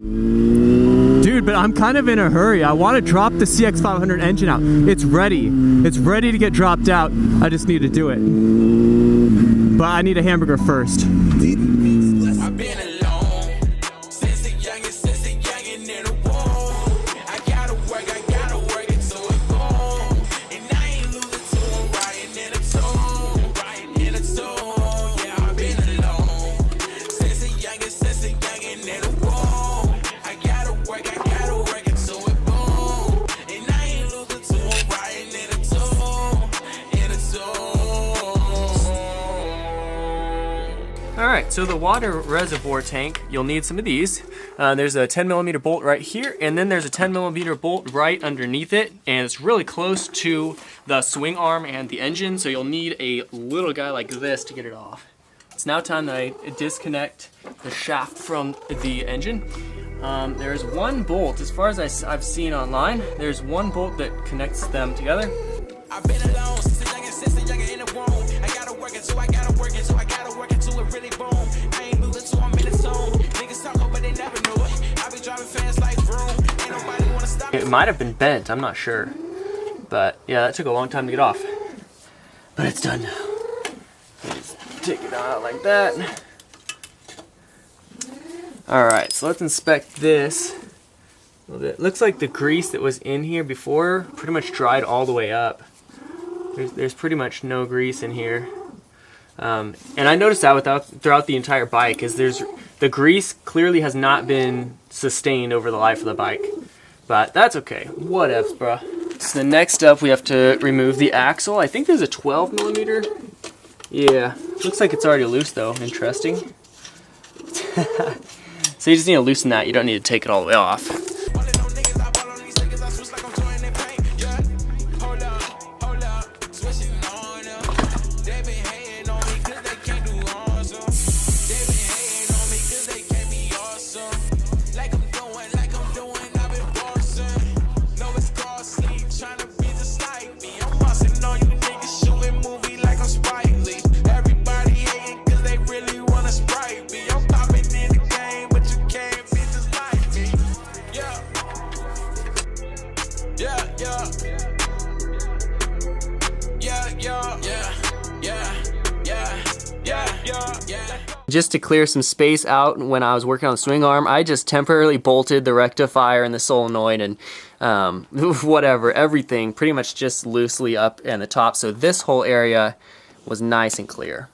Dude, but I'm kind of in a hurry. I want to drop the CX500 engine out. It's ready. It's ready to get dropped out. I just need to do it. But I need a hamburger first. Alright, so the water reservoir tank, you'll need some of these. There's a 10mm bolt right here, and then there's a 10mm bolt right underneath it, and it's really close to the swing arm and the engine, so you'll need a little guy like this to get it off. It's now time that I disconnect the shaft from the engine. There's one bolt, as far as I've seen online, there's one bolt that connects them together. I've been alone since a young in the womb. I gotta work it, so I gotta work it, so I gotta work it till it really boom. I ain't moving till I'm in the zone. Niggas talk, but they never knew it. I be driving fast like vroom. Ain't nobody wanna stop. It might have been bent, I'm not sure. But yeah, that took a long time to get off. But it's done now. Just take it out like that. Alright, so let's inspect this. It looks like the grease that was in here before pretty much dried all the way up. There's pretty much no grease in here. And I noticed that throughout the entire bike, is the grease clearly has not been sustained over the life of the bike. But that's okay. Whatevs, bro. So the next up, we have to remove the axle. I think there's a 12mm. Yeah, looks like it's already loose though. Interesting. So you just need to loosen that. You don't need to take it all the way off. Just to clear some space out when I was working on the swing arm, I just temporarily bolted the rectifier and the solenoid and whatever, everything pretty much just loosely up in the top, so this whole area was nice and clear.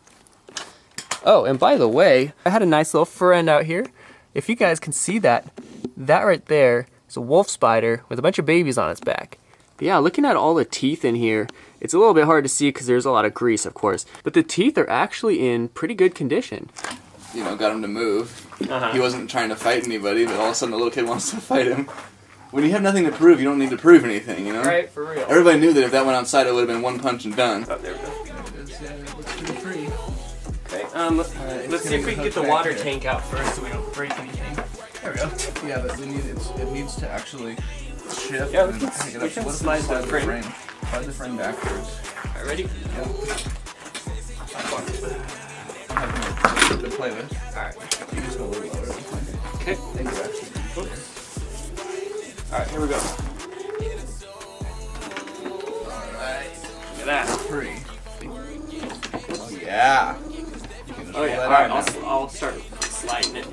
Oh, and by the way, I had a nice little friend out here. If you guys can see that right there is a wolf spider with a bunch of babies on its back. But yeah, looking at all the teeth in here, it's a little bit hard to see because there's a lot of grease, of course. But the teeth are actually in pretty good condition. You know, got him to move. He wasn't trying to fight anybody, but all of a sudden a little kid wants to fight him. When you have nothing to prove, you don't need to prove anything, you know? Right, for real. Everybody knew that if that went outside, it would have been one punch and done. Oh, there we go. It looks pretty free. Okay, let's see if we can get the water tank out first so we don't break anything. There we go. Yeah, but it needs to actually shift. Yeah, we can slide the frame. Slide the frame backwards. Alright, ready? Yeah. To play with. Alright. You just go a little lower. Okay. Alright, here we go. Alright. Look at that. Free. Oh, yeah. Oh yeah, alright, I'll start sliding it.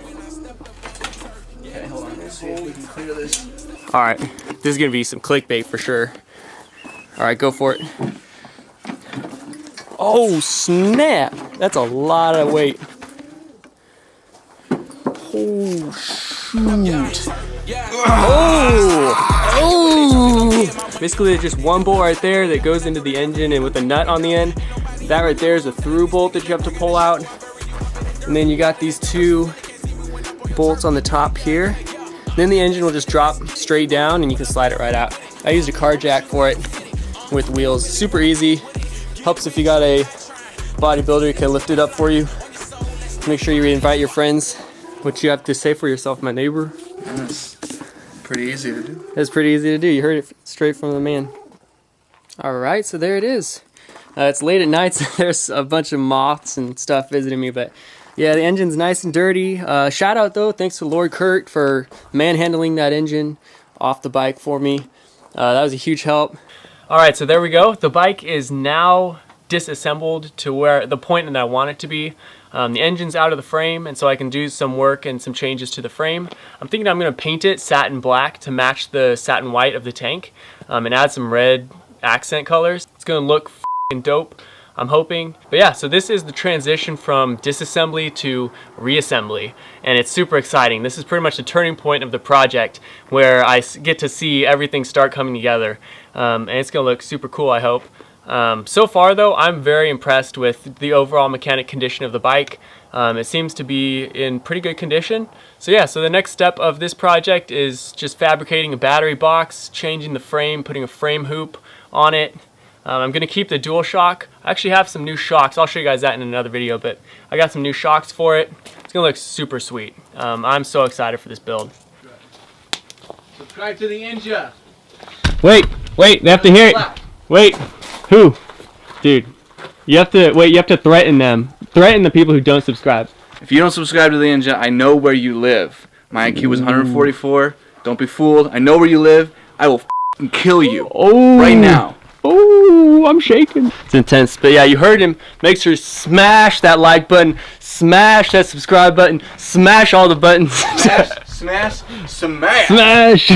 Okay, hold on. Let's see if we can clear this. Alright, this is going to be some clickbait for sure. Alright, go for it. Oh, snap! That's a lot of weight. Oh, shoot. Oh! Basically, there's just one bolt right there that goes into the engine and with a nut on the end. That right there is a through bolt that you have to pull out. And then you got these two bolts on the top here. Then the engine will just drop straight down and you can slide it right out. I used a car jack for it with wheels. Super easy. Helps if you got a bodybuilder who can lift it up for you. Make sure you invite your friends. What you have to say for yourself, my neighbor. That's pretty easy to do. It's pretty easy to do. You heard it straight from the man. Alright, so there it is. It's late at night, so there's a bunch of moths and stuff visiting me, but Yeah, the engine's nice and dirty. Shout out though, thanks to Lord Kurt for manhandling that engine off the bike for me. That was a huge help. All right, so there we go. The bike is now disassembled to where the point that I want it to be. The engine's out of the frame, and so I can do some work and some changes to the frame. I'm thinking I'm gonna paint it satin black to match the satin white of the tank, and add some red accent colors. It's gonna look f***ing dope, I'm hoping. But yeah, so this is the transition from disassembly to reassembly, and it's super exciting. This is pretty much the turning point of the project where I get to see everything start coming together, and it's gonna look super cool, I hope. So far though, I'm very impressed with the overall mechanic condition of the bike. It seems to be in pretty good condition. So yeah, so the next step of this project is just fabricating a battery box, changing the frame, putting a frame hoop on it. I'm gonna keep the dual shock. I actually have some new shocks. I'll show you guys that in another video, but I got some new shocks for it. It's gonna look super sweet. I'm so excited for this build. Subscribe to the Inja. Wait, they have to hear it. Wait, who? Dude, you have to threaten them. Threaten the people who don't subscribe. If you don't subscribe to the Inja, I know where you live. My IQ was 144. Don't be fooled. I know where you live. I will f***ing kill you right now. Oh, I'm shaking. It's intense. But yeah, you heard him. Make sure to smash that like button, smash that subscribe button, smash all the buttons. Smash. Smash.